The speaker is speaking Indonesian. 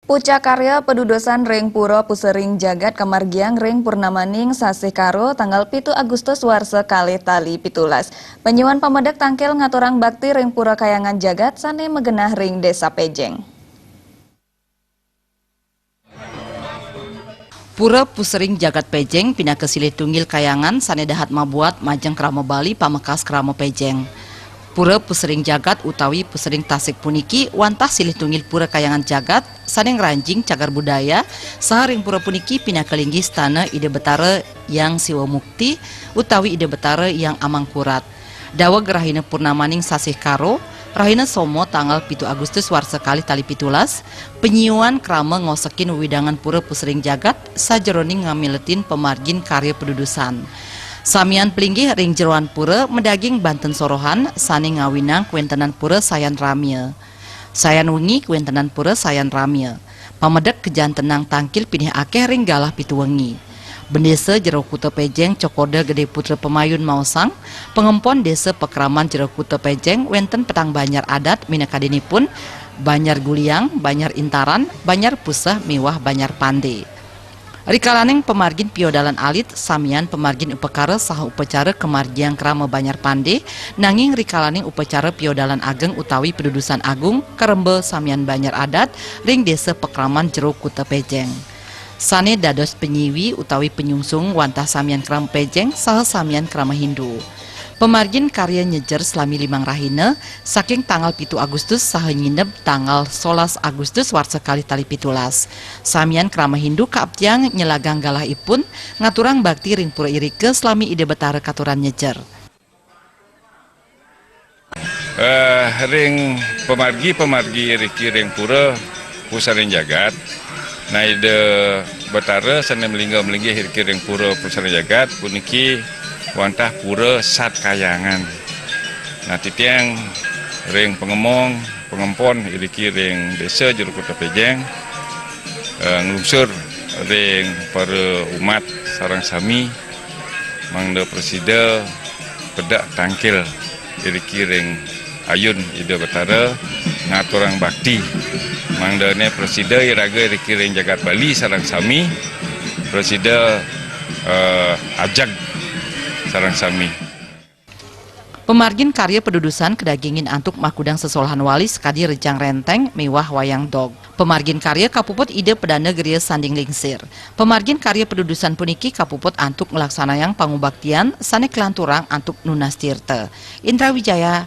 Puca karya pedudosan Ring Puro Pusering Jagat Kamargiang Ring Purnamaning Sasih Karo tanggal 7 Agustus warsa kali tali pitulas. Penyuan pamedek tangkil ngaturang bakti Ring Puro Kayangan Jagat sane megenah Ring Desa Pejeng. Pura Pusering Jagat Pejeng pindah ke Silih Tunggil Kayangan sane dahat mabuat Majeng Kramo Bali pamekas Kramo Pejeng. Pura Pusering Jagat utawi Pusering Tasik puniki wantah Silih Tunggil Pura Kayangan Jagat sane ngranjing cagar budaya saha ring pura puniki pindah ke linggih stana Ide Betara yang Siwa Mukti utawi Ide Betara yang Amangkurat. Dawa gerahina purnamaning Sasih Karo rahina somo tanggal 7 Agustus warsa kali tali pitulas penyiuan krama ngosekin widangan Pura Pusering Jagat sajeroning ngamiletin pemargin karya pedudusan. Samian pelinggih ring jeroan pura medaging Banten Sorohan sane ngawinang kuentenan pura sayan ramia. Sayan wengi kuentenan pura sayan ramia. Pamedek kejantenang tangkil pinih akeh ring galah pitu wengi. Bendesa jero Kuta Pejeng Cokoda Gede Putra Pemayun Mausang, pengempon desa Pekraman jero Kuta Pejeng wenten petang Banyar adat minakadinipun Banyar Guliang, Banyar Intaran, Banyar Pusah miwah Banyar Pande. Rikalaning pemargin piodalan alit samian pemargin upekara saha upacara kemargiang krama Banyar Pande nanging rikalaning upacara piodalan ageng utawi pedudusan agung karembe samian Banyar adat ring desa Pekraman jero Kuta Pejeng. Sane dados penyiwi utawi penyungsung wantah samian Krama Pejeng saha samian Krama Hindu. Pemargin karya nyejer selami 5 rahina saking tanggal 7 Agustus saha nyinep tanggal 11 Agustus warsa kali tali pitulas. Samian Krama Hindu kaabjang nyelagang galah ipun ngaturang bakti ring pura irike selami Ide Betara katuran nyejer. Ring pemargi iriki ring pura Pusering Jagat. Nah Ide Betara sane melinggi iriki ring pura Pusering Jagat puniki wantah pura sat kayangan. Nah titiang ring pengempon iriki ring desa jero Kuta Pejeng ngelusur ring para umat sarang sami mangda presida pedak tangkil iriki ring ayun Ide Betara ngaturang bakti mangdane presida iraga iriki ring Jagat Bali sarang sami presida ajag sarang sami. Pemargin karya pedudusan kedagingin antuk makudang sesolahan wali sekadi rejang renteng mewah wayang dog. Pemargin karya kapuput Ide Pedana Geria Sanding Lingsir. Pemargin karya pedudusan puniki kapuput antuk melaksanayang pangubaktian sane kelanturang antuk Nunas Tirta. Indra Wijaya,